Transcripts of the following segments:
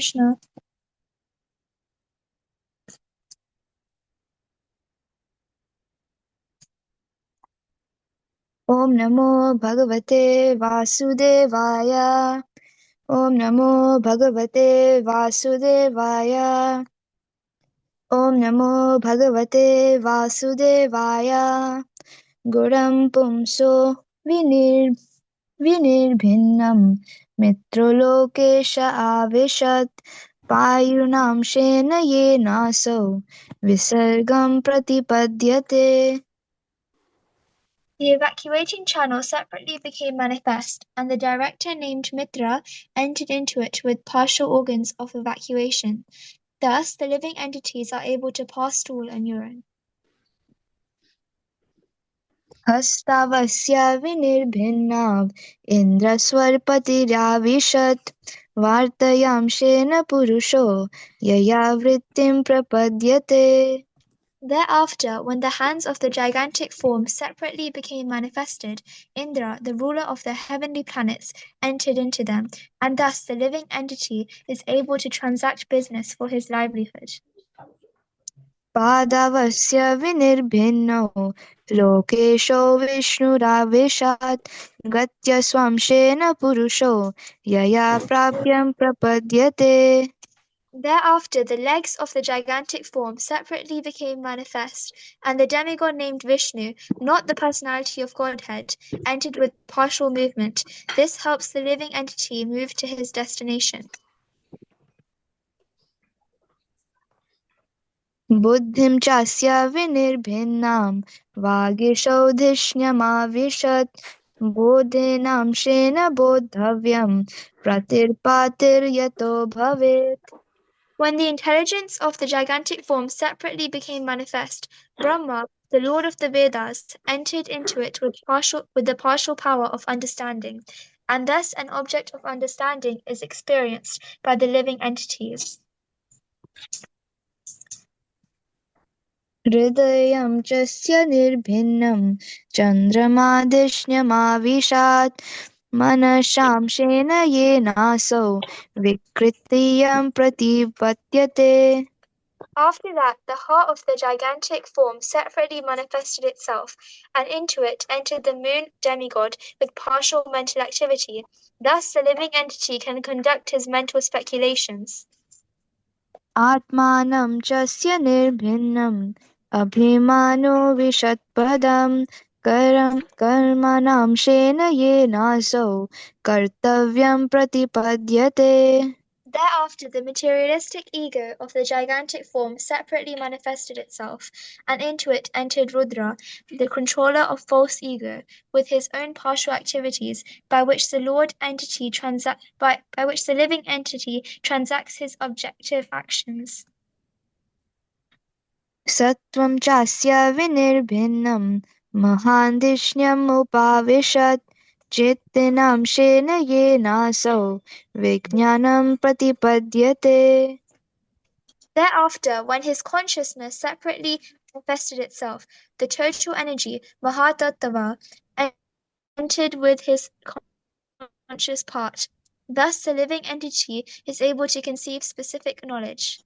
Krishna. Om Namo Bhagavate Vasudevaya. Om Namo Bhagavate Vasudevaya. Om Namo Bhagavate Vasudevaya. Guram Pumso Vinirbhinnam Mitrolokesha Avishat Payunam Shena Yenaso Visargam Pratipadyate. The evacuating channel separately became manifest, and the director named Mitra entered into it with partial organs of evacuation. Thus, the living entities are able to pass stool and urine. Hastavasya vinirбhinnav indraswarpatiravishat vartayamshena purusho yaya vrittim prapadyate. Thereafter, when the hands of the gigantic form separately became manifested, Indra, the ruler of the heavenly planets, entered into them, and thus the living entity is able to transact business for his livelihood. Padavasya vinirбhinnau lokesho vishnuraveshat gatya swamshena purusho yaya prapyam prapadyate. Thereafter the legs of the gigantic form separately became manifest, and the demigod named Vishnu, not the personality of Godhead, entered with partial movement. This helps the living entity move to his destination. Buddhim chasya vinirбhinnam vagishauधिष्ण्यमाविशत् bodhinam shena bodhavyam pratirpatir yato bhavet. When the intelligence of the gigantic form separately became manifest, Brahma, the lord of the Vedas, entered into it with the partial power of understanding, and thus an object of understanding is experienced by the living entities. Hridayam chasya nirbhinnam chandramadishnamavishat manashamshena yenaso vikritiyam pratipatyate. After that, the heart of the gigantic form separately manifested itself, and into it entered the moon demigod with partial mental activity. Thus, the living entity can conduct his mental speculations. Atmanam chasya nirbhinnam abhimano vishatpadam karmanam shena yenaso kartavyam pratipadyate. Thereafter, the materialistic ego of the gigantic form separately manifested itself, and into it entered Rudra, the controller of false ego, with his own partial activities, by which the living entity transacts his objective actions. Sattvam chasya vinirбhinnam mahandishnyam upavishat Chettinam shena yenaso vijnanam pratipadyate. Thereafter, when his consciousness separately manifested itself, the total energy, Mahatattva, entered with his conscious part. Thus, the living entity is able to conceive specific knowledge.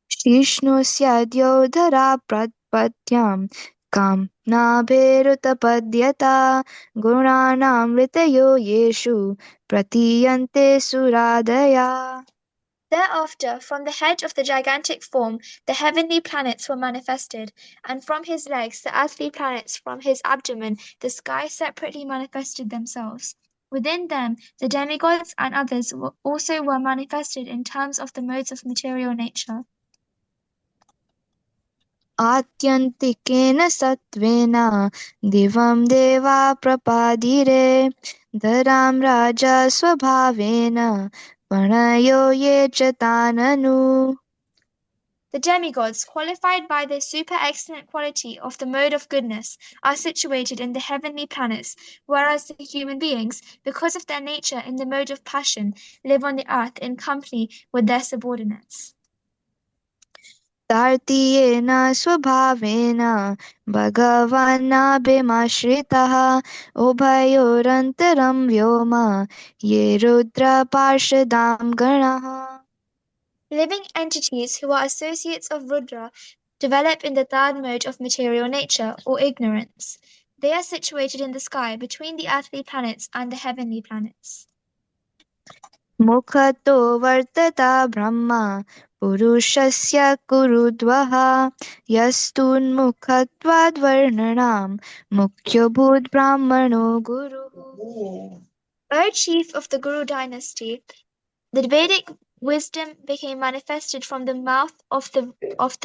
Shishnusyadyodhara pratpatyam kamnabherutapadyata gunanam ritayo yeshu pratiyante suradaya. Thereafter, from the head of the gigantic form, the heavenly planets were manifested, and from his legs, the earthly planets, from his abdomen, the sky separately manifested themselves. Within them, the demigods and others also were manifested in terms of the modes of material nature. आत्यन्तिकेन सत्त्वेन दिवं देवा प्रपादिरे धरां राजा स्वभावेन प्रणयो ये च ताननु. The demigods, qualified by the super excellent quality of the mode of goodness, are situated in the heavenly planets, whereas the human beings, because of their nature in the mode of passion, live on the earth in company with their subordinates. तार्तीयेन स्वभावेन भगवान्नाभिमाश्रितः उभयोरन्तरं व्योम ये रुद्रपार्षदां गणाः. Living entities who are associates of Rudra develop in the third mode of material nature, or ignorance. They are situated in the sky between the earthly planets and the heavenly planets. मुखतो वर्तता Brahma पुरुषस्य कुरुद्वः यस्तुन्मुखत्वाद्वर्णनां मुख्यो भूद्ब्राह्मणो गुरुः. O chief of the Guru dynasty, the Vedic wisdom became manifested from the mouth of the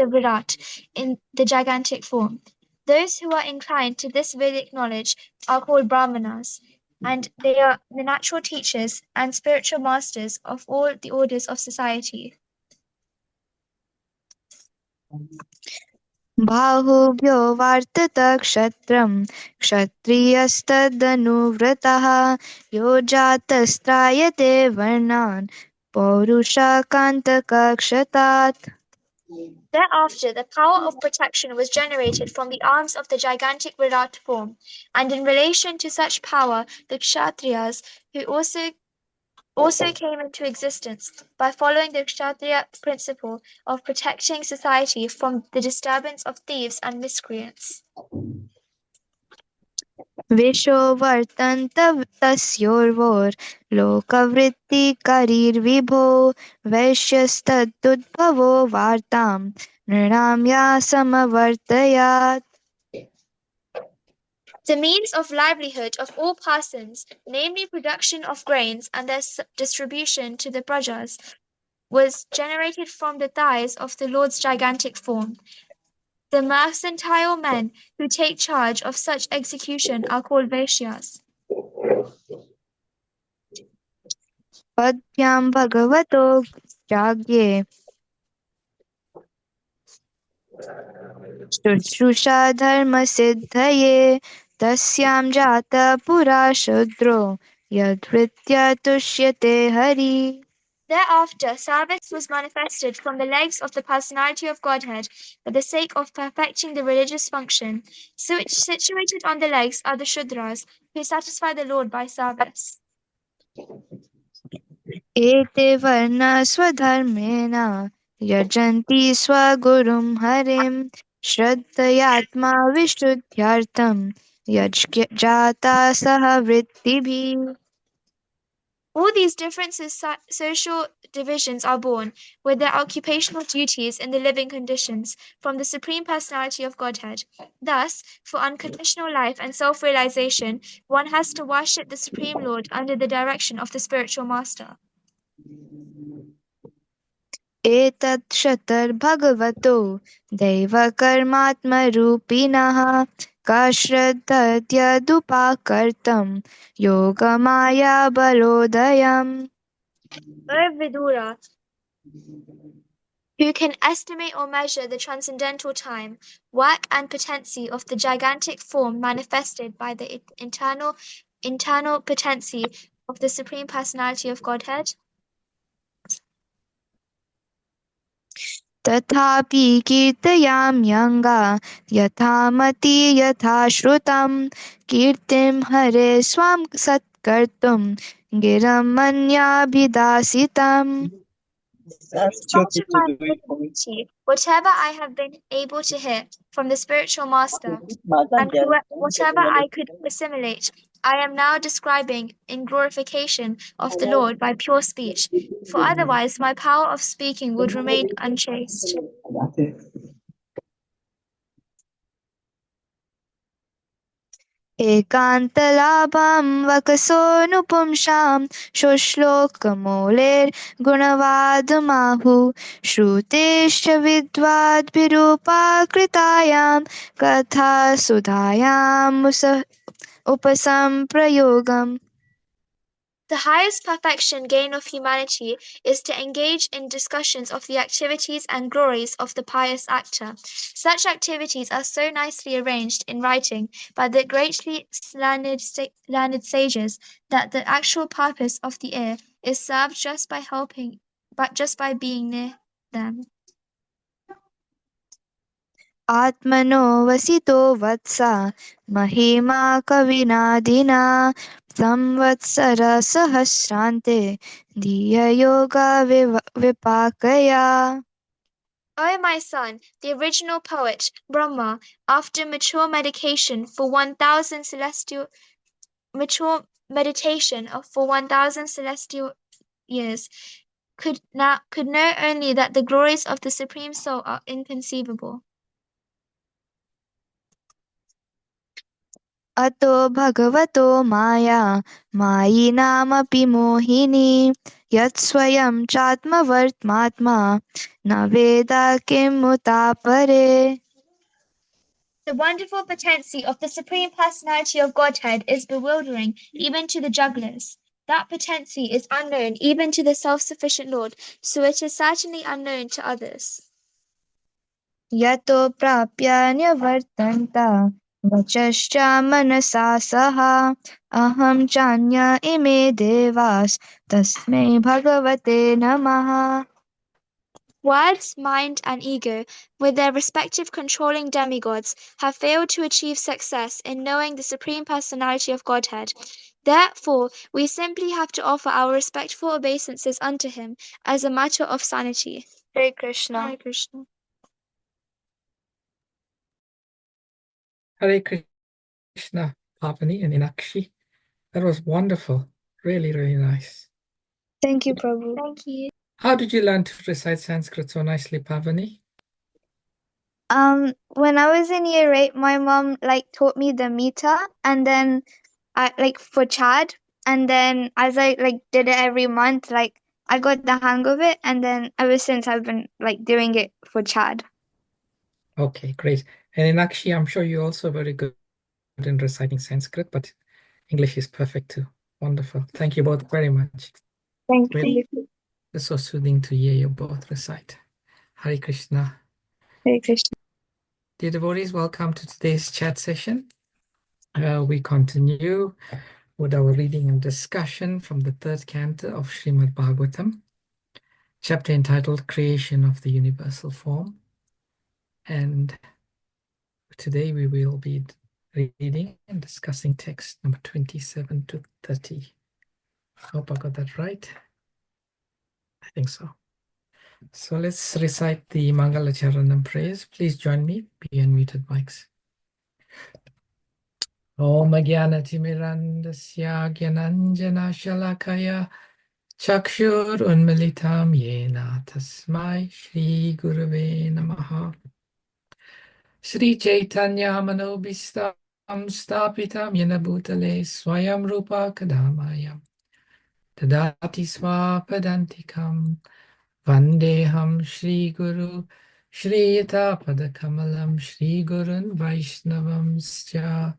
Virat in the gigantic form. Those who are inclined to this Vedic knowledge are called Brahmanas, and they are the natural teachers and spiritual masters of all the orders of society. बाहुभ्यो वार्तत क्षत्रं क्षत्रियस्तदनुव्रतः yo जातस्त्रायते वर्णान् पौरुषाकान्तकक्षतात्. Thereafter, the power of protection was generated from the arms of the gigantic Virat form, and in relation to such power, the Kshatriyas, who also came into existence by following the Kshatriya principle of protecting society from the disturbance of thieves and miscreants. विशो वर्तन्त तस्योर्वोर्लोकवृत्तिकरीर्विभो वैश्यस्तदुद्भवो वार्तां नृणां या समवर्तयात्. The means of livelihood of all persons, namely production of grains and their distribution to the prajas, was generated from the thighs of the Lord's gigantic form. The mercantile men who take charge of such execution are called Vaishyas. पद्भ्यां भगवतो जाग्ये शुश्रूषा धर्मसिद्धये तस्यां जातः पुरा शूद्रो यद्वृत्या तुष्यते Hari. Thereafter, service was manifested from the legs of the personality of Godhead for the sake of perfecting the religious function. So situated on the legs are the Shudras, who satisfy the Lord by service. एते वर्णा स्वधर्मेण यजन्ति स्वगुरुं हरिं श्रद्धयात्मा विशुद्ध्यर्थं यज्ञाता सह वृत्तिभिः. All these different social divisions are born, with their occupational duties in the living conditions, from the Supreme Personality of Godhead. Thus, for unconditional life and self-realization, one has to worship the Supreme Lord under the direction of the spiritual master. एतत् क्षतर्भगवतो दैवकर्मात्मरूपिणः कश्रद्धयदुपाकर्तं योगमायाबलोदयम्. O Vidura, who can estimate or measure the transcendental time, work, and potency of the gigantic form manifested by the internal potency of the Supreme Personality of Godhead? तथापि कीर्तयाम्यङ्गा यथामति यथा श्रुतं कीर्तिं हरे Swan सत्कर्तुं गिरं मन्याभिदासितम्. In spite of my ability, whatever I have been able to hear from the spiritual master, and whatever I could assimilate, I am now describing in glorification of the Lord by pure speech, for otherwise my power of speaking would remain unchaste. एकान्तलाभं वकसोऽनुपुंसां शुश्लोकमौलेर्गुणवादमाहुः श्रुतेश्च विद्वाद्भिरूपाकृतायां कथासुधायाम् उपसम्प्रयोगम्. The highest perfection gain of humanity is to engage in discussions of the activities and glories of the pious actor. Such activities are so nicely arranged in writing by the greatly learned sages that the actual purpose of the ear is served just by being near them. आत्मनो वसितो वत्सा महिमा कविनादिना संवत्सरसहस्रान्ते धिययोगा विपाकया. O my son, the original poet, Brahma, after mature meditation for 1,000 celestial years, could know only that the glories of the Supreme Soul are inconceivable. अतो भगवतो माया मायिनामपि मोहिनी यत्स्वयं चात्मवर्त्मात्मा न वेद किमुतापरे. The wonderful potency of the Supreme Personality of Godhead is bewildering even to the jugglers. That potency is unknown even to the self-sufficient Lord, so it is certainly unknown to others. यतो प्राप्य न्यवर्तन्त वचश्च मनसा सह अहं चान्य इमे देवास्तस्मै भगवते नमः. Words, mind, and ego, with their respective controlling demigods, have failed to achieve success in knowing the Supreme Personality of Godhead. Therefore, we simply have to offer our respectful obeisances unto him as a matter of sanity. Hare Krishna. Hare Krishna. Hare Krishna, Papani and Inakshi. That was wonderful. Really, really nice. Thank you, Prabhu. Thank you. How did you learn to recite Sanskrit so nicely, Pavani? When I was in year 8, my mom taught me the meter, and then I for Chad, and then as I did it every month, I got the hang of it, and then ever since I've been doing it for Chad. Okay, great. And Inakshi, I'm sure you're also very good in reciting Sanskrit, but English is perfect too. Wonderful. Thank you both very much. Thank Really, you. it's so soothing to hear you both recite. Hare Krishna. Hare Krishna. Dear devotees, welcome to today's chat session. We continue with our reading and discussion from the third canto of Srimad Bhagavatam, chapter entitled Creation of the Universal Form. And today we will be reading and discussing text number 27 to 30. I hope I got that right. I think so. So let's recite the Mangala Charanam prayers. Please join me. Be unmuted mics. Om Jnanatirmirandasya Jnananjana Shalakaya Chakshur Unmilitam Yena Tasmai Shri Gurave Namaha. Shri Chaitanya Manobhistam Stapitam Yena Bhutale Swayam Rupa Kadamayam Tadati Swapadantikam Vandeham Shri Guru Shri Yata Padakamalam Shri Gurun Vaishnavam Sya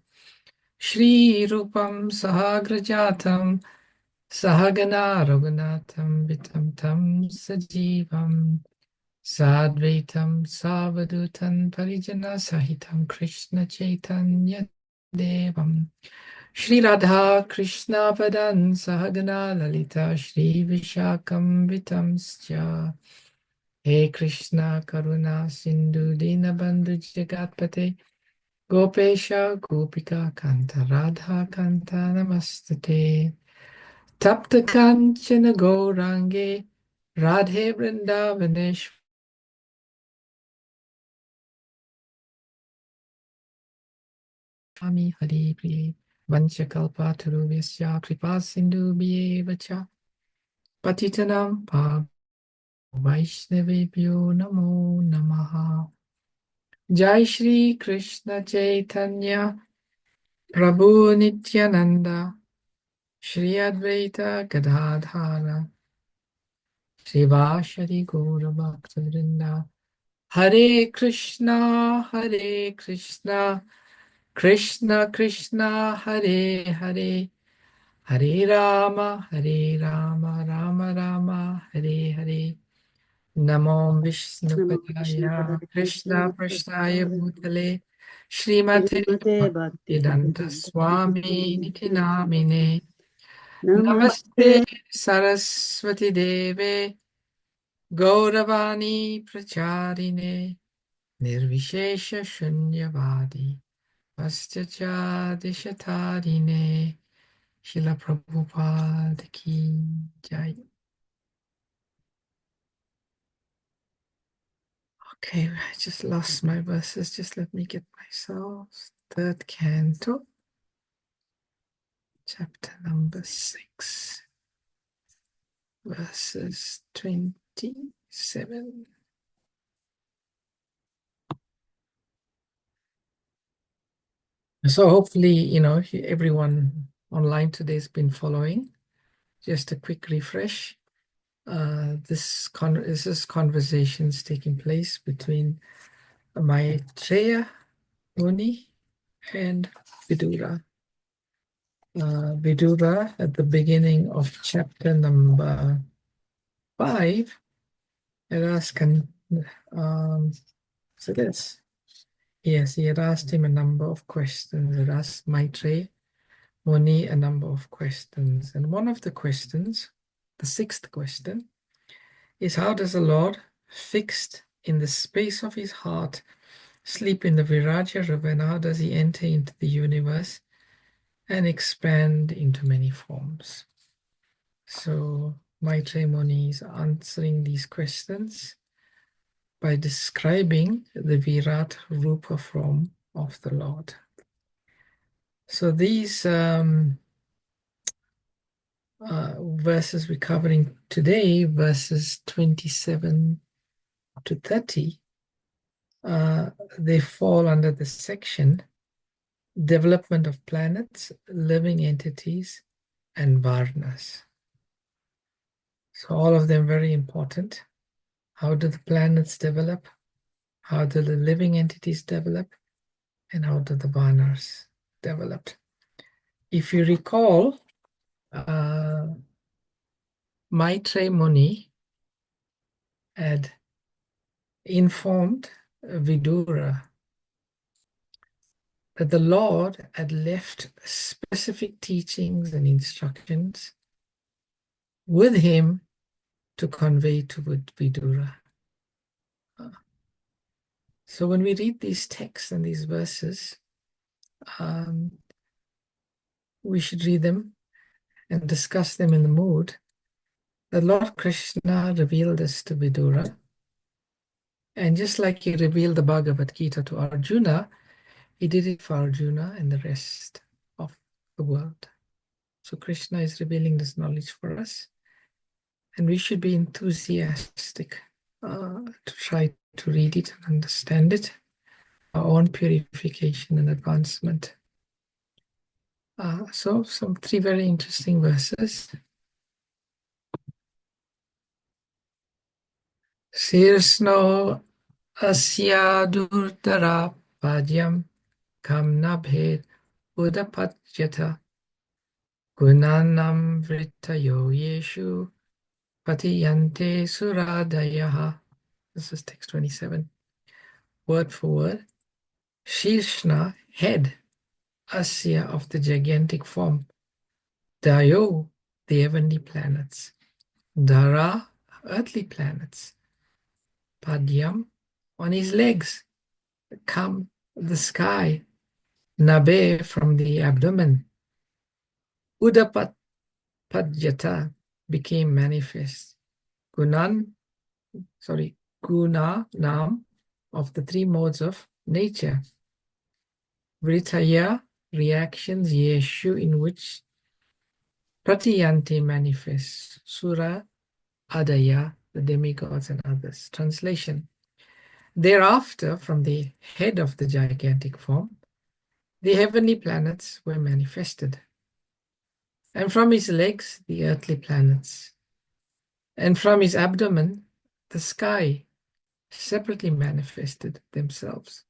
Shri Rupam Sahagrajatam Sahagana Raghunatham Vitam Tam Sajivam Sadvaitam Savadutan Parijana Sahitam Krishna Chaitanya Devam Shri Radha Krishna Padan Sahagana Lalita Shri Vishakam Vitamscha He Krishna Karuna Sindhu Dinabandhu Jagatpate Gopesha Gopika Kanta Radha Kanta Namastate Tapta Kanchana Gaurange Radhe Vrindavaneshwari Swami Hari Priye Vanchakalpatarubhyasya Kripa Sindhubhye Vacha Patitanam Vaishnavebhyo Namo Namaha. Jai Shri Krishna Chaitanya Prabhu Nityananda Shri Advaita Gadadhara Srivashadi Gaura Bhaktivinoda Hare Krishna Krishna Krishna Hare Hare Hare Rama Rama Rama Hare Hare Namo Vishnupadaya Krishna Prashnaya Bhutale Srimate Bhaktivedanta Swami Niti Namine Namaste Saraswati Deve Gauravani Pracharine Nirvishesha Shunyavadi Vastyacharya Dishatarine Srila Prabhupada Ki Jai. Okay, I just lost my verses. Just let me get myself. Third canto, chapter number 6, verses 27. So hopefully, everyone online today has been following. Just a quick refresh. This is conversations taking place between Maitreya Muni and Vidura. Vidura at the beginning of chapter number 5 had asked so this. Yes, he had asked him a number of questions. He had asked Maitreya Muni a number of questions. And one of the questions, the sixth question, is how does the Lord, fixed in the space of his heart, sleep in the Viraja river, and how does he enter into the universe and expand into many forms? So Maitreya Muni is answering these questions by describing the Virat Rupa form of the Lord. So these verses we're covering today, verses 27 to 30, they fall under the section development of planets, living entities, and varnas. So all of them very important. How do the planets develop? How do the living entities develop? And how do the varnas develop? If you recall, Maitreya Muni had informed Vidura that the Lord had left specific teachings and instructions with him to convey to Vidura. So when we read these texts and these verses, we should read them and discuss them in the mood that Lord Krishna revealed this to Vidura. And just like he revealed the Bhagavad Gita to Arjuna, he did it for Arjuna and the rest of the world. So Krishna is revealing this knowledge for us. And we should be enthusiastic to try to read it and understand it, our own purification and advancement. So some 3 very interesting verses. Sirsno asya durdara padyam kamnabhed udapajyata gunanam vritayo yeshu patiyante suradayaha. This is text 27. Word for word. Shirshna, head, asya of the gigantic form, dayo, the heavenly planets, dara, earthly planets, padyam, on his legs, come the sky, nabe, from the abdomen, udapat padjata, became manifest, guna, nam, of the 3 modes of nature, vritaya, reactions, yeshu, in which Pratiyanti manifests, Sura, Adaya, the demigods and others. Translation. Thereafter, from the head of the gigantic form, the heavenly planets were manifested. And from his legs, the earthly planets. And from his abdomen, the sky separately manifested themselves.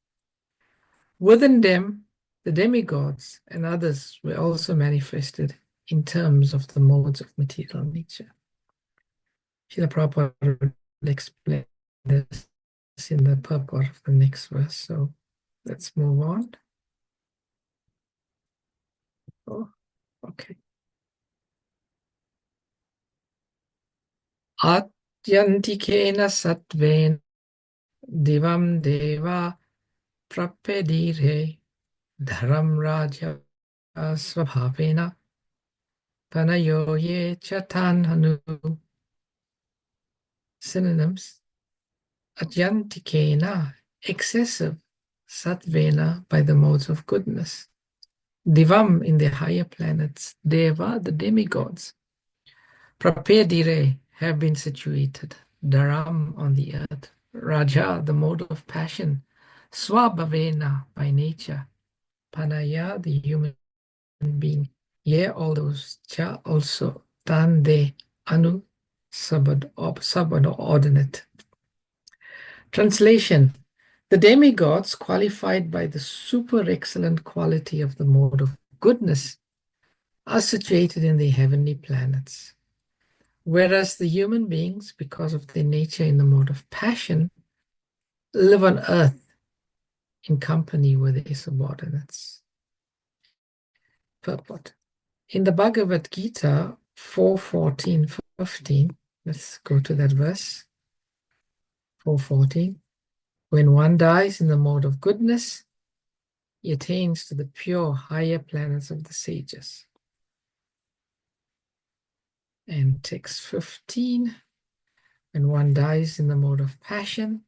Within them, the demigods and others were also manifested in terms of the modes of material nature. Srila Prabhupada will explain this in the purport of the next verse. So let's move on. Oh, okay. Atyantikena satvena Divam deva prapedire dharam raja svabhavena panayo ye chatanhanu. Synonyms: Adyantikena, excessive; Sattvena, by the modes of goodness; Divam, in the higher planets; Deva, the demigods; Prapedire, have been situated; Dharam, on the earth; Raja, the mode of passion; Swabhavena, by nature; Panaya, the human being; Ye, all those; Cha, also; Tan, they; Anu, subordinate. Translation: the demigods, qualified by the super excellent quality of the mode of goodness, are situated in the heavenly planets, whereas the human beings, because of their nature in the mode of passion, live on earth in company with their subordinates. Purport: in the Bhagavad Gita 4:14-15, let's go to that verse. 4:14. When one dies in the mode of goodness, he attains to the pure higher planets of the sages. And text 15, when one dies in the mode of passion,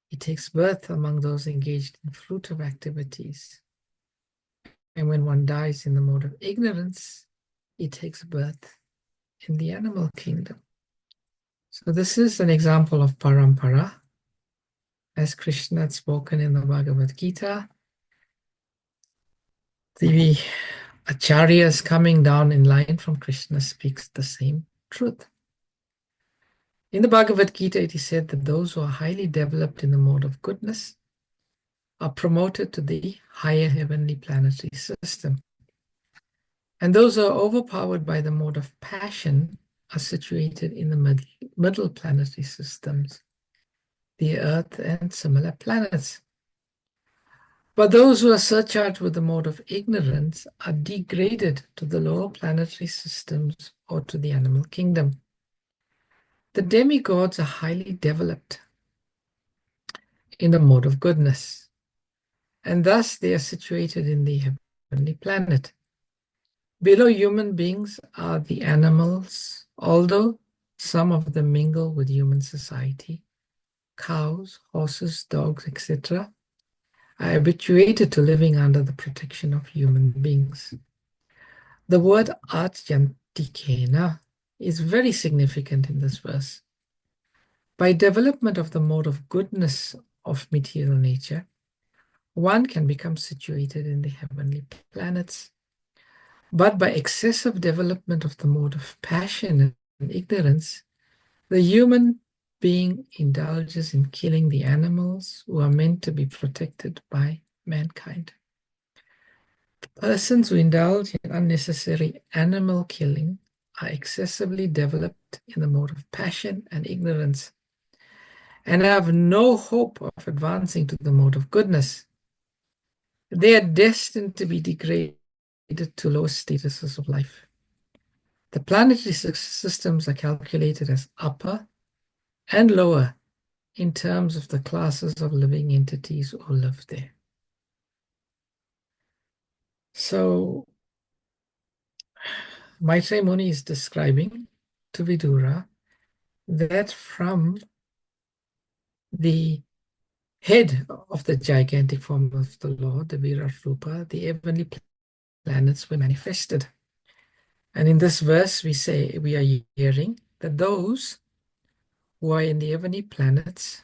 he takes birth among those engaged in fruitive activities. And when one dies in the mode of ignorance, he takes birth in the animal kingdom. So this is an example of parampara, as Krishna had spoken in the Bhagavad Gita. The acharyas coming down in line from Krishna speaks the same truth. In the Bhagavad Gita, it is said that those who are highly developed in the mode of goodness are promoted to the higher heavenly planetary system. And those who are overpowered by the mode of passion are situated in the middle planetary systems, the Earth and similar planets. But those who are surcharged with the mode of ignorance are degraded to the lower planetary systems or to the animal kingdom. The demigods are highly developed in the mode of goodness, and thus they are situated in the heavenly planet. Below human beings are the animals, although some of them mingle with human society. Cows, horses, dogs, etc. are habituated to living under the protection of human beings. The word Atyantikena is very significant in this verse. By development of the mode of goodness of material nature, one can become situated in the heavenly planets. But by excessive development of the mode of passion and ignorance, the human being indulges in killing the animals who are meant to be protected by mankind. Persons who indulge in unnecessary animal killing are excessively developed in the mode of passion and ignorance, and have no hope of advancing to the mode of goodness. They are destined to be degraded to lower statuses of life. The planetary systems are calculated as upper and lower in terms of the classes of living entities who live there. So, Maitreya Muni is describing to Vidura that from the head of the gigantic form of the Lord, the Virat Rupa, the heavenly planets were manifested. And in this verse, we are hearing that those who are in the heavenly planets,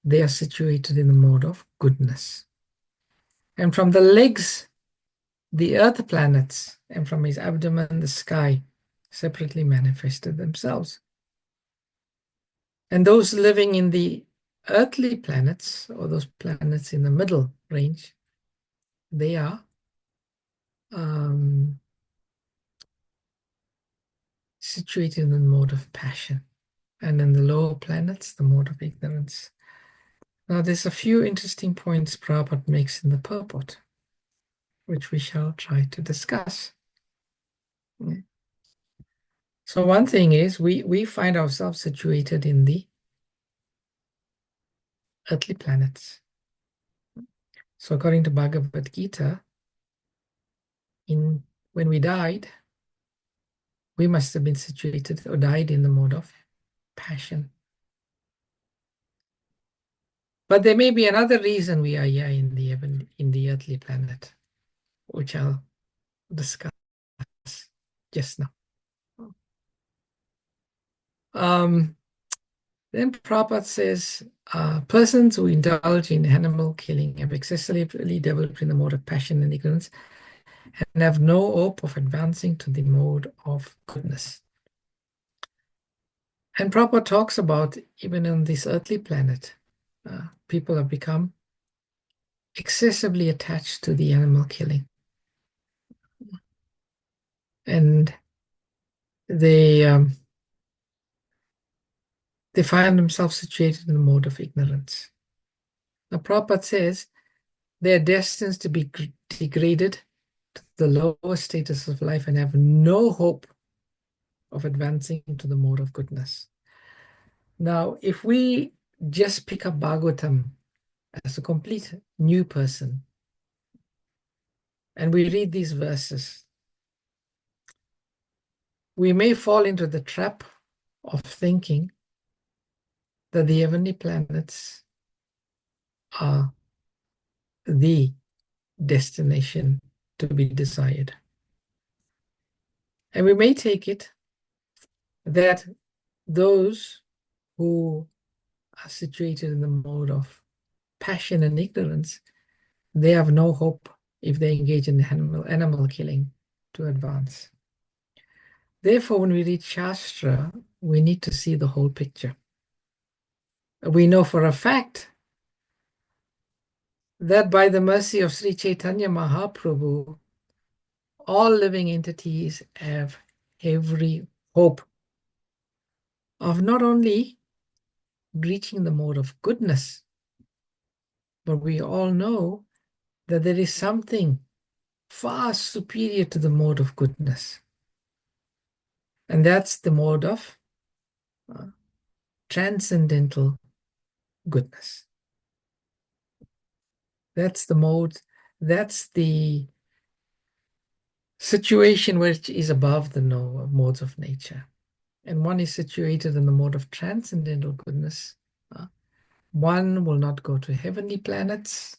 they are situated in the mode of goodness. And from the legs, the earth planets, and from his abdomen, the sky, separately manifested themselves. And those living in the earthly planets, or those planets in the middle range, they are situated in the mode of passion. And in the lower planets, the mode of ignorance. Now, there's a few interesting points Prabhupada makes in the purport, which we shall try to discuss. So one thing is, we find ourselves situated in the earthly planets. So according to Bhagavad Gita, when we died, we must have been situated or died in the mode of passion. But there may be another reason we are here in the earthly planet, which I'll discuss just now. Then Prabhupada says, persons who indulge in animal killing have excessively developed in the mode of passion and ignorance and have no hope of advancing to the mode of goodness. And Prabhupada talks about, even on this earthly planet, people have become excessively attached to the animal killing. And they find themselves situated in the mode of ignorance. Now, Prabhupada says they are destined to be degraded to the lowest status of life and have no hope of advancing to the mode of goodness. Now, if we just pick up Bhagavatam as a complete new person, and we read these verses, we may fall into the trap of thinking that the heavenly planets are the destination to be desired. And we may take it that those who are situated in the mode of passion and ignorance, they have no hope if they engage in animal killing to advance. Therefore, when we read Shastra, we need to see the whole picture. We know for a fact that by the mercy of Sri Chaitanya Mahaprabhu, all living entities have every hope of not only reaching the mode of goodness, but we all know that there is something far superior to the mode of goodness. And that's the mode of transcendental goodness. That's the mode, that's the situation which is above the modes of nature. And one is situated in the mode of transcendental goodness. One will not go to heavenly planets,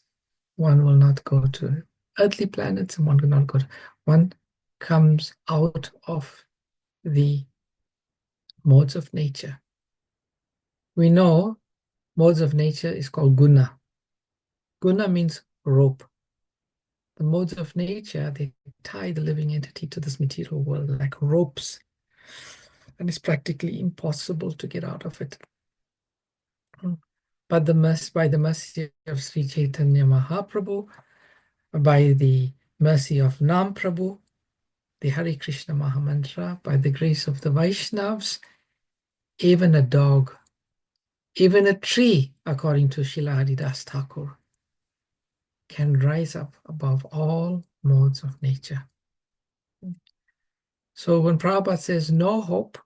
one will not go to earthly planets, and one will not go to, one comes out of the modes of nature. We know modes of nature is called guna. Guna means rope. The modes of nature, they tie the living entity to this material world like ropes, and it's practically impossible to get out of it. But by the mercy of Sri Chaitanya Mahaprabhu, by the mercy of Nam Prabhu, the Hare Krishna Mahamantra, by the grace of the Vaishnavas, even a dog, even a tree, according to Srila Haridas Thakur, can rise up above all modes of nature. So when Prabhupada says no hope,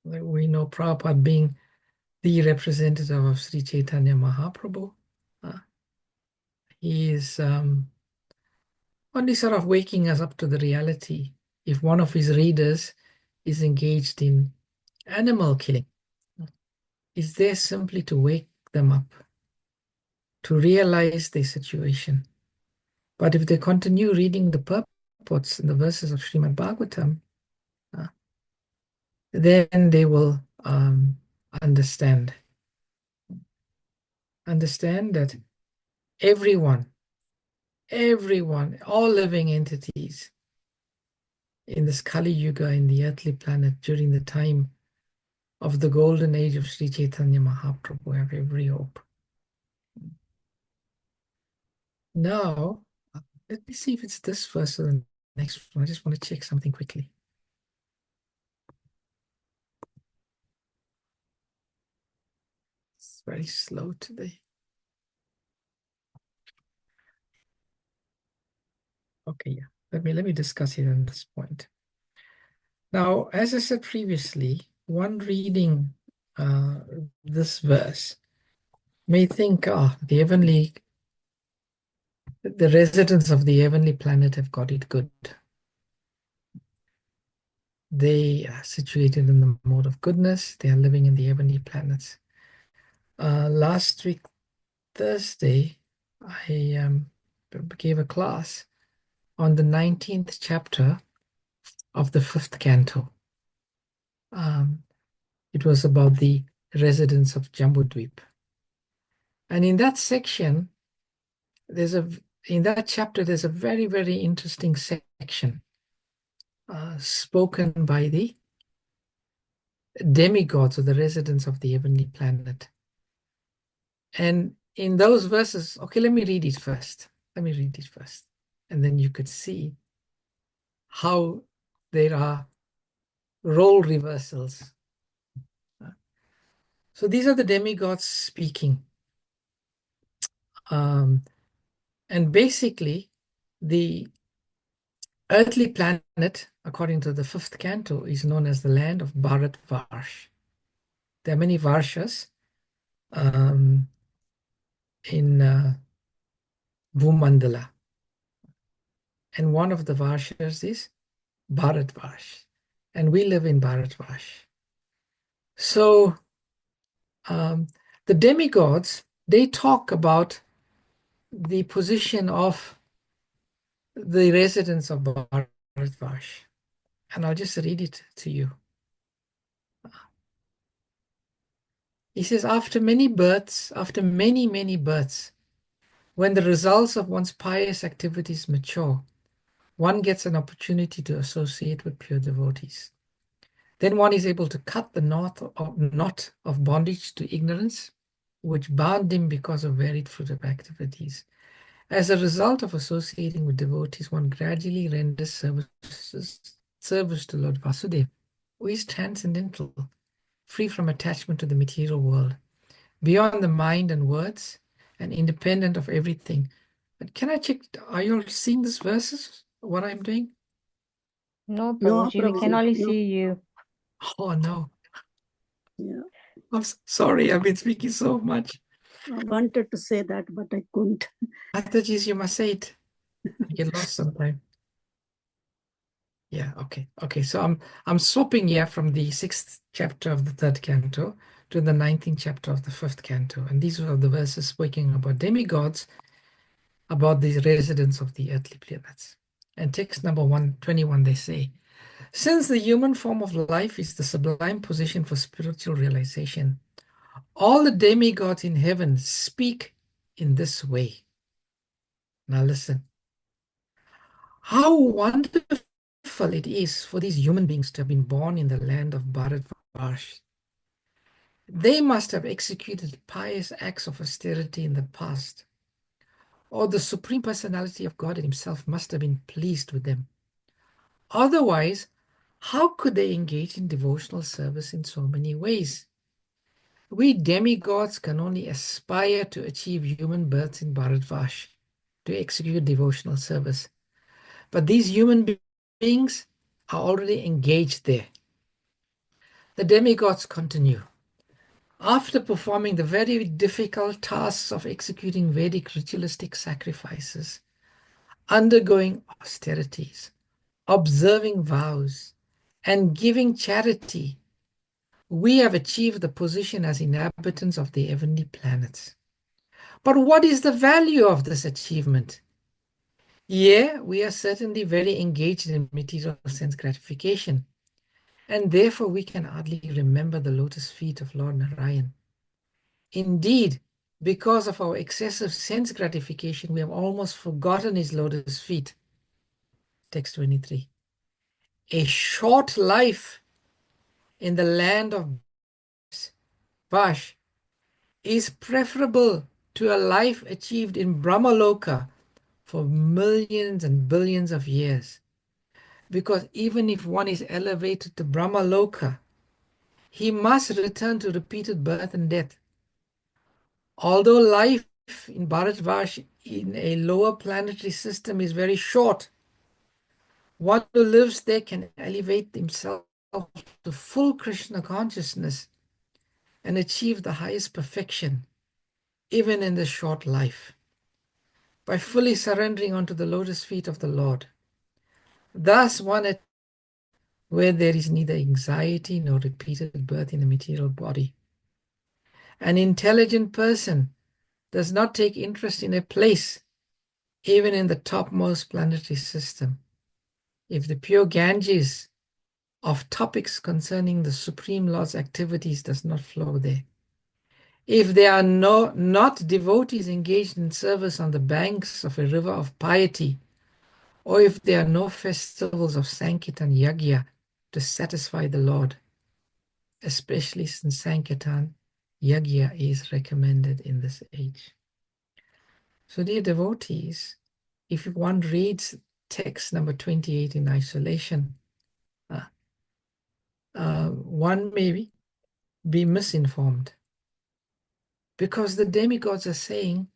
we know Prabhupada being the representative of Sri Chaitanya Mahaprabhu, he is only sort of waking us up to the reality. If one of his readers is engaged in animal killing, is there simply to wake them up, to realize their situation. But if they continue reading the purports in the verses of Srimad Bhagavatam, then they will understand that everyone, all living entities in this Kali Yuga, in the earthly planet, during the time of the golden age of Sri Chaitanya Mahaprabhu, have every hope. Now, let me see if it's this verse or the next one. I just want to check something quickly. It's very slow today. Okay, yeah. Let me discuss it on this point. Now, as I said previously, one reading this verse may think, the residents of the heavenly planet have got it good. They are situated in the mode of goodness. They are living in the heavenly planets. Last week, Thursday, I gave a class on the 19th chapter of the 5th canto. It was about the residents of Jambudvip. And in that section, in that chapter, there's a very, very interesting section spoken by the demigods or the residents of the heavenly planet. And in those verses, okay, let me read it first. And then you could see how there are role reversals. So these are the demigods speaking. And basically, the earthly planet, according to the 5th canto, is known as the land of Bharatvarsh. There are many Varshas in Bhumandala. And one of the Varshas is Bharatvarsh. And we live in Bharatvarsh. So the demigods, they talk about the position of the residents of Bharatvarsh. And I'll just read it to you. He says, after many, many births, when the results of one's pious activities mature, one gets an opportunity to associate with pure devotees. Then one is able to cut the knot of bondage to ignorance, which bound him because of varied fruit of activities. As a result of associating with devotees, one gradually renders service to Lord Vasudeva, who is transcendental, free from attachment to the material world, beyond the mind and words, and independent of everything. But can I check, are you all seeing these verses, what I'm doing? No, No, Prabhuji, we can Prabhuji, only no. see you. Oh, no. Yeah. I'm sorry, I've been speaking so much. I wanted to say that, but I couldn't. Mataji's, you must say it. I get lost sometimes. Yeah, okay. So I'm swapping here from the 6th chapter of the 3rd canto to the 19th chapter of the 5th canto. And these are the verses speaking about demigods, about the residents of the earthly planets. And text number 121, they say, since the human form of life is the sublime position for spiritual realization, all the demigods in heaven speak in this way. Now listen. How wonderful it is for these human beings to have been born in the land of Bharatvarsh. They must have executed pious acts of austerity in the past, or the Supreme Personality of God Himself must have been pleased with them. Otherwise, how could they engage in devotional service in so many ways? We demigods can only aspire to achieve human births in Bharatvarsh, to execute devotional service. But these human beings are already engaged there. The demigods continue. After performing the very difficult tasks of executing Vedic ritualistic sacrifices, undergoing austerities, observing vows, and giving charity, we have achieved the position as inhabitants of the heavenly planets. But what is the value of this achievement? Yeah, we are certainly very engaged in material sense gratification, and therefore we can hardly remember the lotus feet of Lord Narayan. Indeed, because of our excessive sense gratification, we have almost forgotten his lotus feet. Text 23. A short life in the land of Vash is preferable to a life achieved in Brahmaloka for millions and billions of years. Because even if one is elevated to Brahmaloka, he must return to repeated birth and death. Although life in Bharatvarsh in a lower planetary system is very short, one who lives there can elevate himself to full Krishna consciousness and achieve the highest perfection. even in this short life, by fully surrendering onto the lotus feet of the Lord. Thus one where there is neither anxiety nor repeated birth in the material body. An intelligent person does not take interest in a place, even in the topmost planetary system, if the pure Ganges of topics concerning the Supreme Lord's activities does not flow there. If there are not devotees engaged in service on the banks of a river of piety, or if there are no festivals of Sankirtan Yagya to satisfy the Lord, especially since Sankirtan Yagya is recommended in this age. So dear devotees, if one reads text number 28 in isolation, one may be misinformed, because the demigods are saying,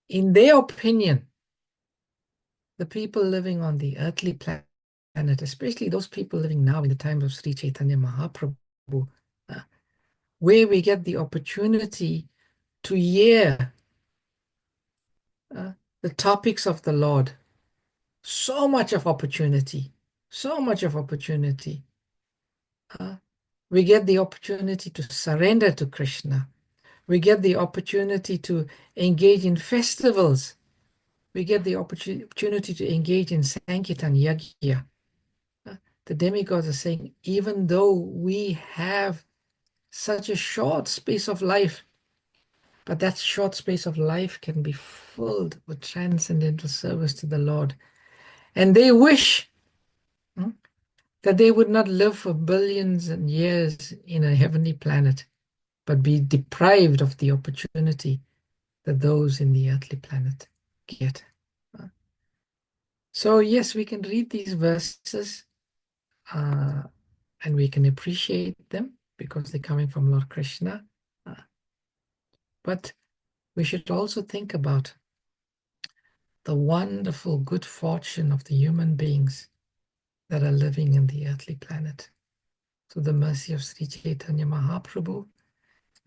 in their opinion, the people living on the earthly planet, especially those people living now in the times of Sri Chaitanya Mahaprabhu, where we get the opportunity to hear the topics of the Lord, so much of opportunity, so much of opportunity. We get the opportunity to surrender to Krishna. We get the opportunity to engage in festivals. We get the opportunity to engage in Sankirtan Yagya. The demigods are saying, even though we have such a short space of life, but that short space of life can be filled with transcendental service to the Lord. And they wish that they would not live for billions and years in a heavenly planet, but be deprived of the opportunity that those in the earthly planet get. So yes, we can read these verses and we can appreciate them because they're coming from Lord Krishna. But we should also think about the wonderful good fortune of the human beings that are living in the earthly planet. Through the mercy of Sri Chaitanya Mahaprabhu,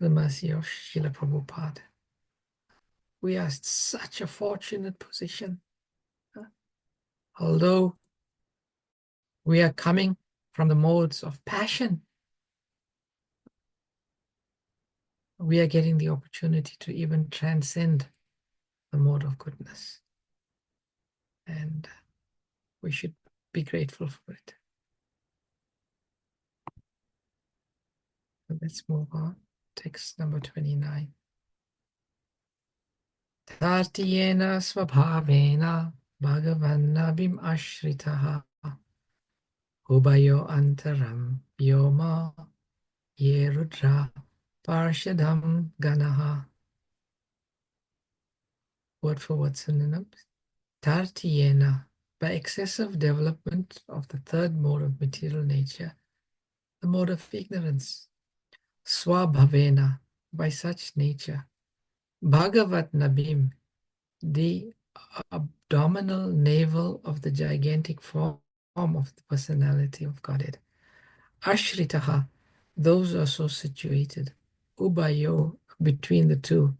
the mercy of Srila Prabhupada. We are in such a fortunate position. Although we are coming from the modes of passion, we are getting the opportunity to even transcend the mode of goodness. And we should be grateful for it. So let's move on. Text number 29. Tartiyena svabhavena bhagavanabhim ashritaha ubayo antaram yoma ye rudra parshadam ganaha. Word for word synonyms. Tartiyena, by excessive development of the third mode of material nature, the mode of ignorance. Swabhavena, by such nature. Bhagavat Nabhim, the abdominal navel of the gigantic form of the personality of Godhead. Ashritaha, those are so situated. Ubayo, between the two.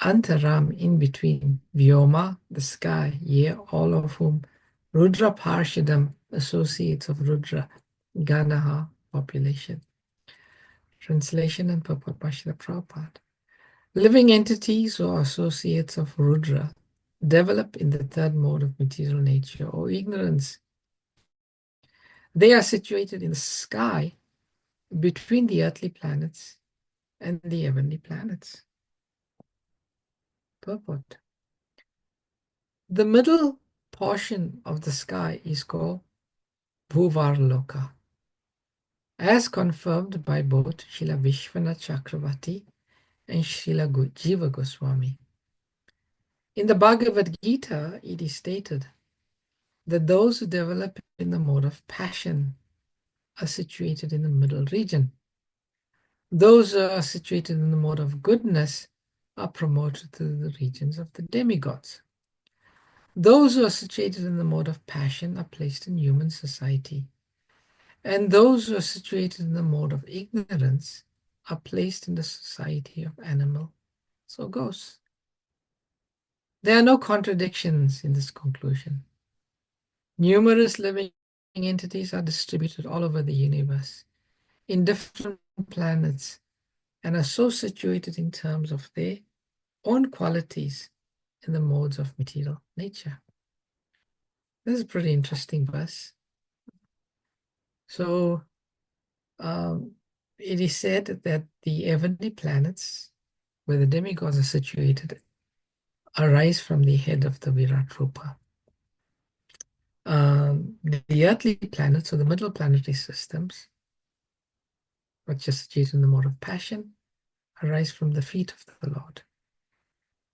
Antaram, in between. Vyoma, the sky, ye, all of whom. Rudra Parshadam, associates of Rudra. Ganaha, population. Translation and purport by Srila Prabhupada. Living entities or associates of Rudra develop in the third mode of material nature or ignorance. They are situated in the sky between the earthly planets and the heavenly planets. Purport. The middle portion of the sky is called Bhuvarloka, as confirmed by both Srila Vishwanath Chakravarti and Srila Jiva Goswami. In the Bhagavad Gita, it is stated that those who develop in the mode of passion are situated in the middle region. Those who are situated in the mode of goodness are promoted to the regions of the demigods. Those who are situated in the mode of passion are placed in human society. And those who are situated in the mode of ignorance are placed in the society of animal so goes. There are no contradictions in this conclusion. Numerous living entities are distributed all over the universe in different planets and are so situated in terms of their own qualities in the modes of material nature. This is a pretty interesting verse. So it is said that the heavenly planets where the demigods are situated arise from the head of the Virat Rupa. The earthly planets, or the middle planetary systems, which are situated in the mode of passion, arise from the feet of the Lord.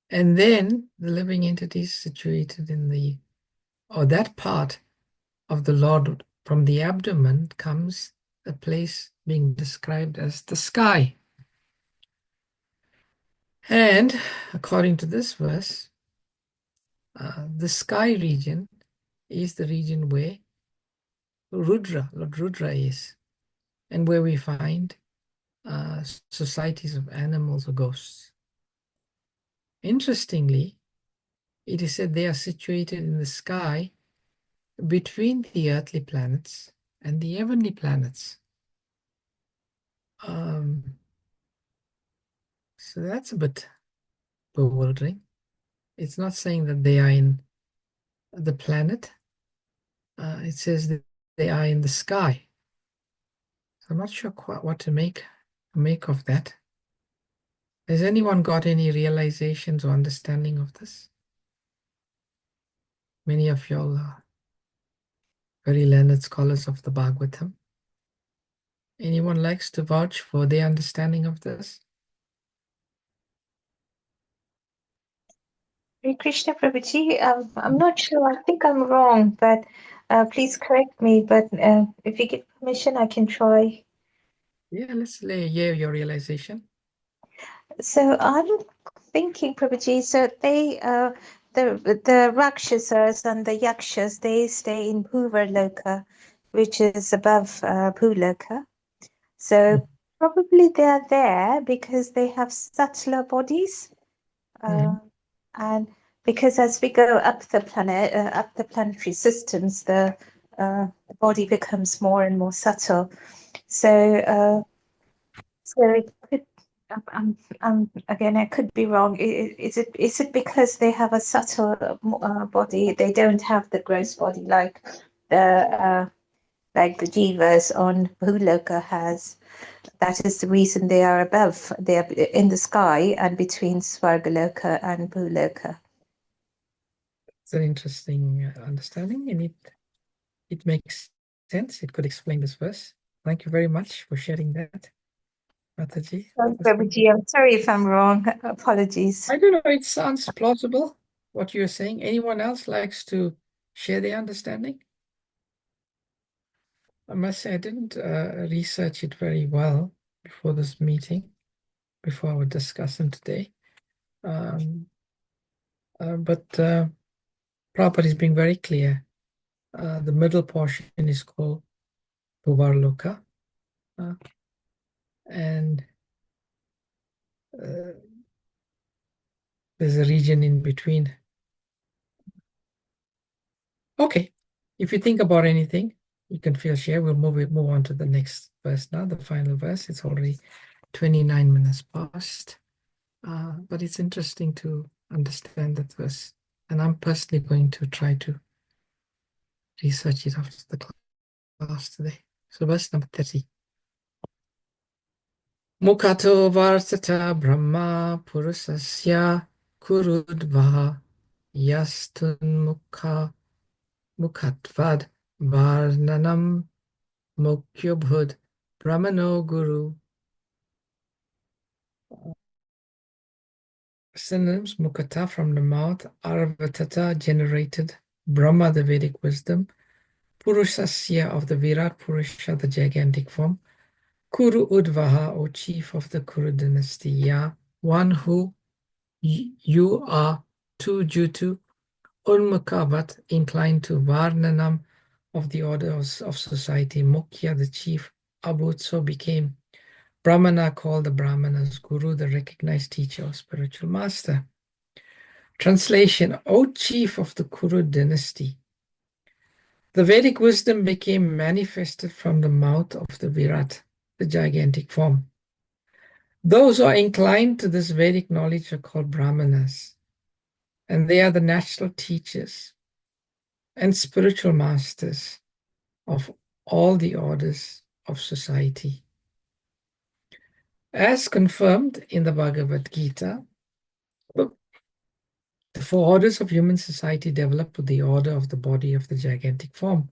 And then the living entities situated in the, or that part of the Lord from the abdomen comes a place being described as the sky. And according to this verse, the sky region is the region where Rudra, Lord Rudra is, and where we find societies of animals or ghosts. Interestingly, it is said they are situated in the sky between the earthly planets and the heavenly planets. So that's a bit bewildering. It's not saying that they are in the planet. It says that they are in the sky. So I'm not sure quite what to make of that. Has anyone got any realizations or understanding of this? Many of y'all are very learned scholars of the Bhagavatam. Anyone likes to vouch for their understanding of this? Hare Krishna Prabhuji, I'm not sure. I think I'm wrong, but please correct me. But if you give permission, I can try. Yeah, let's hear your realization. So I'm thinking, Prabhuji, so they, the Rakshasas and the Yakshas, they stay in Bhuvarloka, which is above Bhuloka. So probably they are there because they have subtler bodies. And because as we go up the planet, up the planetary systems, the body becomes more and more subtle. So, so it could. Again, I could be wrong. Is it because they have a subtle body? They don't have the gross body like the jivas on Bhuloka has. That is the reason they are above. They are in the sky and between Svargaloka and Bhuloka. It's an interesting understanding, and it makes sense. It could explain this verse. Thank you very much for sharing that, Mataji. Prabhuji, I'm sorry if I'm wrong. Apologies. I don't know. It sounds plausible, what you're saying. Anyone else likes to share their understanding? I must say I didn't research it very well before this meeting, before our discussion today. But Prabhupada is being very clear. The middle portion is called Bhuvarloka. And there's a region in between. Okay, if you think about anything, you can feel share. We'll move on to the next verse now, the final verse. It's already 29 minutes past. But it's interesting to understand that verse. And I'm personally going to try to research it after the class today. So verse number 30. Mukato varsata brahma purusasya kurudvaha yastun mukhatvad varnanam mukyobhud brahmano guru. Synonyms: Mukata, from the mouth; Arvatata, generated; Brahma, the Vedic wisdom; Purusasya, of the Virat Purusha, the gigantic form; Kuru Udvaha, O chief of the Kuru dynasty; Ya, one who you are too due to; Unmukavat, inclined to; Varnanam, of the orders of society; Mukhya, the chief; Abhut, so became; Brahmana called the Brahmanas Guru, the recognized teacher or spiritual master. Translation: O chief of the Kuru dynasty, the Vedic wisdom became manifested from the mouth of the Virat, the gigantic form. Those who are inclined to this Vedic knowledge are called Brahmanas, and they are the natural teachers and spiritual masters of all the orders of society. As confirmed in the Bhagavad Gita, the four orders of human society develop with the order of the body of the gigantic form.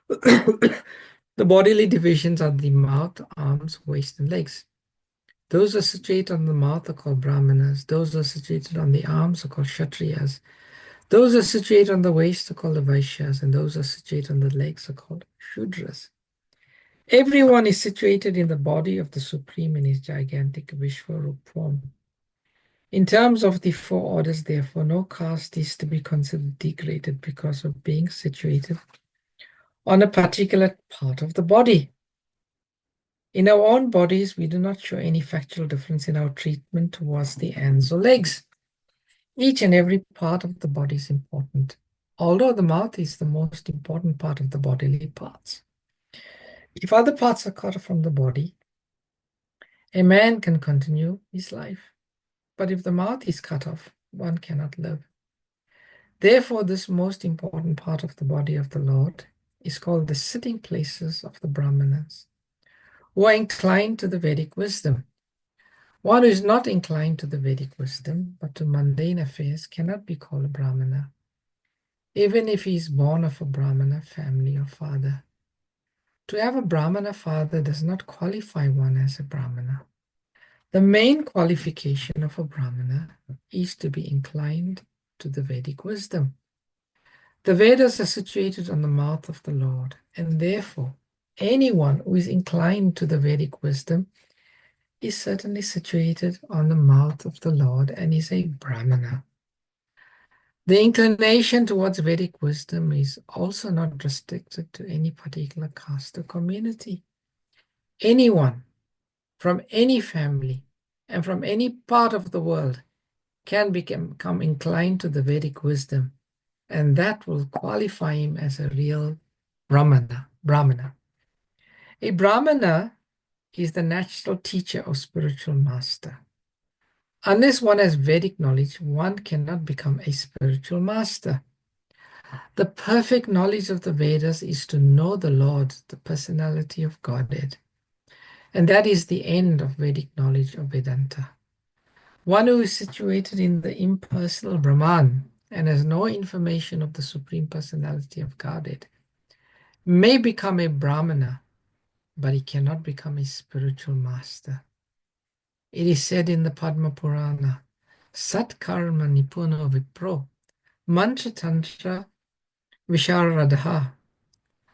The bodily divisions are the mouth, arms, waist, and legs. Those who are situated on the mouth are called Brahmanas. Those who are situated on the arms are called Kshatriyas. Those who are situated on the waist are called the Vaishyas, and those who are situated on the legs are called Shudras. Everyone is situated in the body of the Supreme in his gigantic Vishwarup form. In terms of the four orders, therefore, no caste is to be considered degraded because of being situated on a particular part of the body. In our own bodies, we do not show any factual difference in our treatment towards the hands or legs. Each and every part of the body is important, although the mouth is the most important part of the bodily parts. If other parts are cut off from the body, a man can continue his life. But if the mouth is cut off, one cannot live. Therefore, this most important part of the body of the Lord is called the sitting places of the Brahmanas, who are inclined to the Vedic wisdom. One who is not inclined to the Vedic wisdom, but to mundane affairs, cannot be called a Brahmana, even if he is born of a Brahmana family or father. To have a Brahmana father does not qualify one as a Brahmana. The main qualification of a Brahmana is to be inclined to the Vedic wisdom. The Vedas are situated on the mouth of the Lord, and therefore anyone who is inclined to the Vedic wisdom is certainly situated on the mouth of the Lord and is a Brahmana. The inclination towards Vedic wisdom is also not restricted to any particular caste or community. Anyone from any family and from any part of the world can become inclined to the Vedic wisdom, and that will qualify him as a real Brahmana. A Brahmana is the natural teacher or spiritual master. Unless one has Vedic knowledge, one cannot become a spiritual master. The perfect knowledge of the Vedas is to know the Lord, the personality of Godhead. And that is the end of Vedic knowledge of Vedanta. One who is situated in the impersonal Brahman and has no information of the Supreme Personality of Godhead may become a Brahmana, but he cannot become a spiritual master. It is said in the Padma Purana, Sat Karma Nipuno Vipro, Mantra Tantra Visharadha,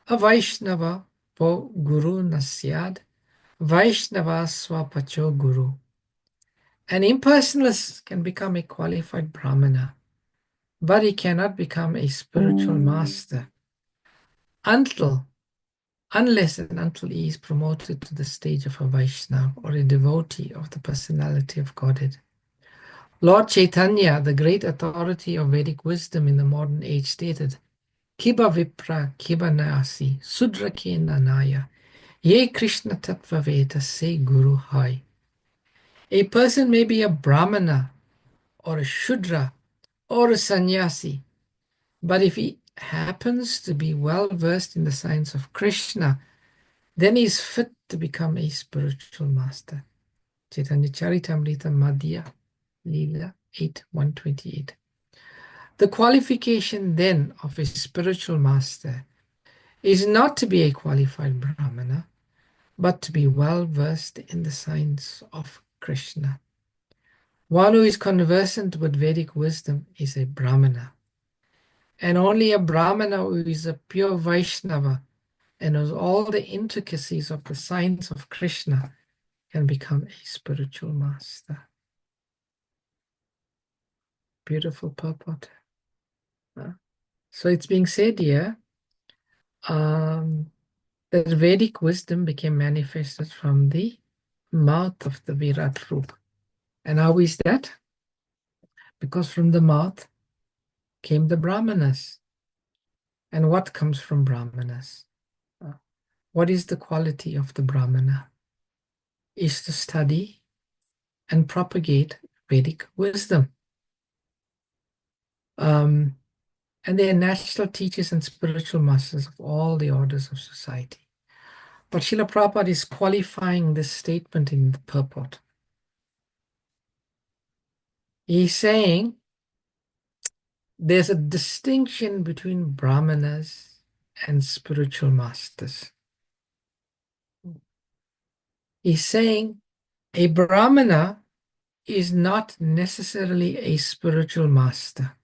a Vaishnava po Guru Nasyad, Vaishnava Swapacho Guru. An impersonalist can become a qualified Brahmana, but he cannot become a spiritual master unless and until he is promoted to the stage of a Vaishnava or a devotee of the personality of Godhead. Lord Chaitanya, the great authority of Vedic wisdom in the modern age, stated, Kiba Vipra Kiba Nasi Sudra Kena Naya Ye Krishna Tattva Veda Se Guru Hai. A person may be a Brahmana or a Shudra or a sannyasi, but if he happens to be well versed in the science of Krishna, then he is fit to become a spiritual master. Chaitanya Charitamrita Madhya Leela 8:128. The qualification then of a spiritual master is not to be a qualified Brahmana, but to be well versed in the science of Krishna. One who is conversant with Vedic wisdom is a Brahmana. And only a Brahmana who is a pure Vaishnava and knows all the intricacies of the science of Krishna can become a spiritual master. Beautiful purport. So it's being said here that Vedic wisdom became manifested from the mouth of the Virat Roop. And how is that? Because from the mouth came the Brahmanas. And what comes from Brahmanas? What is the quality of the Brahmana? Is to study and propagate Vedic wisdom. And they are natural teachers and spiritual masters of all the orders of society. But Srila Prabhupada is qualifying this statement in the purport. He's saying there's a distinction between Brahmanas and spiritual masters. He's saying a Brahmana is not necessarily a spiritual master.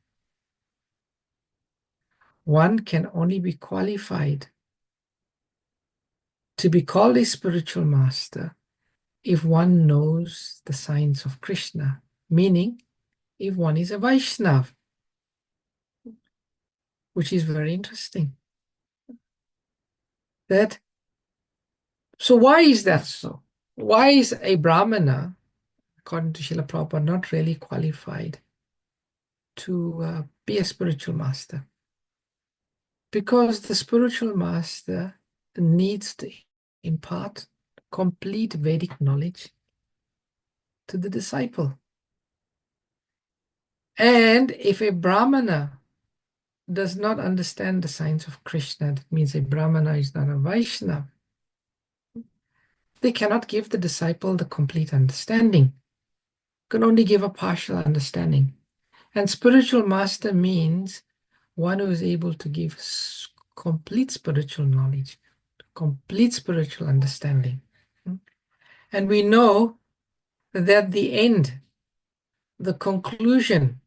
One can only be qualified to be called a spiritual master if one knows the signs of Krishna, meaning if one is a Vaishnav, which is very interesting. So why is that so? Why is a Brahmana, according to Srila Prabhupada, not really qualified to be a spiritual master? Because the spiritual master needs to impart complete Vedic knowledge to the disciple. And if a Brahmana does not understand the signs of Krishna, that means a Brahmana is not a Vaishnava, they cannot give the disciple the complete understanding, can only give a partial understanding. And spiritual master means one who is able to give complete spiritual knowledge, complete spiritual understanding. And we know that the end, the conclusion,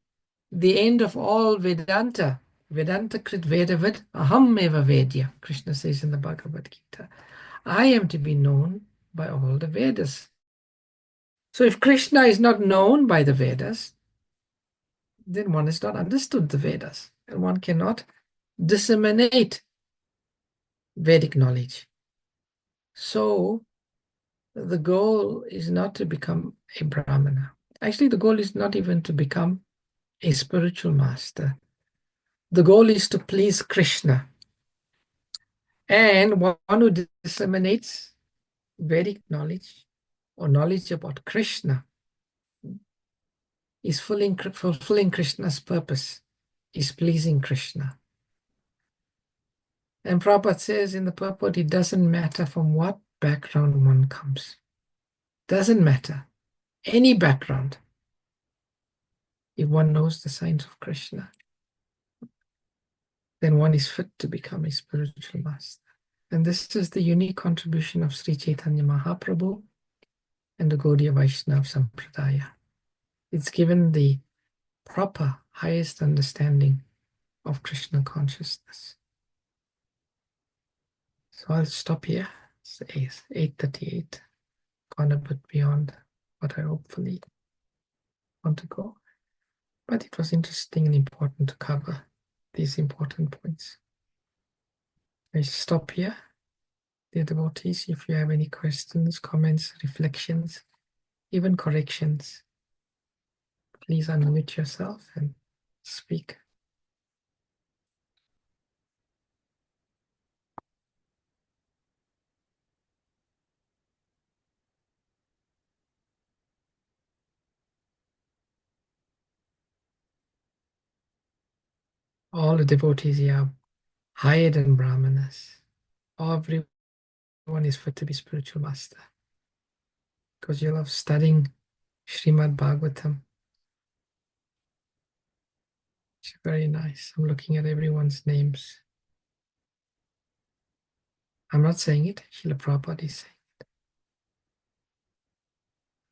the end of all Vedanta, Vedanta krit Vedavid aham eva vedya, Krishna says in the Bhagavad Gita, I am to be known by all the Vedas. So if Krishna is not known by the Vedas, then one has not understood the Vedas, and one cannot disseminate Vedic knowledge. So the goal is not to become a Brahmana. Actually, the goal is not even to become a spiritual master. The goal is to please Krishna. And one who disseminates Vedic knowledge or knowledge about Krishna is fulfilling Krishna's purpose, is pleasing Krishna. And Prabhupada says in the purport, it doesn't matter from what background one comes. Doesn't matter. Any background. If one knows the signs of Krishna, then one is fit to become a spiritual master. And this is the unique contribution of Sri Chaitanya Mahaprabhu and the Gaudiya Vaishnava Sampradaya. It's given the proper, highest understanding of Krishna consciousness. So I'll stop here. It's 8:38. Gone a bit beyond what I hopefully want to go. But it was interesting and important to cover these important points. I stop here. Dear devotees, if you have any questions, comments, reflections, even corrections, please unmute yourself and speak. All the devotees here are higher than Brahmanas. Everyone is fit to be spiritual master. Because you love studying Srimad Bhagavatam. It's very nice. I'm looking at everyone's names. I'm not saying it. Srila Prabhupada is saying it.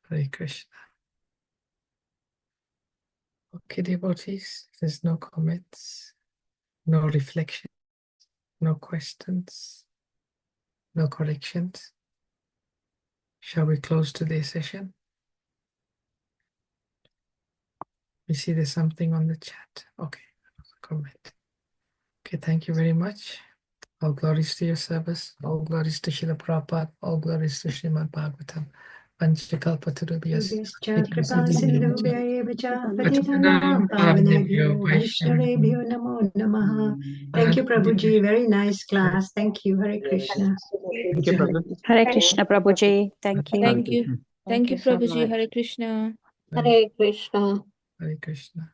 Hare Krishna. Okay, devotees, there's no comments, no reflection, no questions, no corrections. Shall we close today's session? We see there's something on the chat. Okay, comment. Okay, thank you very much. All glories to your service. All glories to Srila Prabhupada. All glories to Srimad Bhagavatam. Panchakalpatarubhyascha कृपा सिन्धुभ्य एव च पतितानां Patitanam पावनेभ्यो Pavnebhyo वैष्णवेभ्यो Vaishnavebhyo नमो नमः. Thank you, Prabhuji. Very nice class. Thank you. Hare Krishna. Thank you, Prabhu. Hare Krishna, Prabhuji. Thank you. Hare Thank you. Krishna. Thank you, so Prabhuji. much. Hare Krishna. Hare Krishna. Hare Krishna.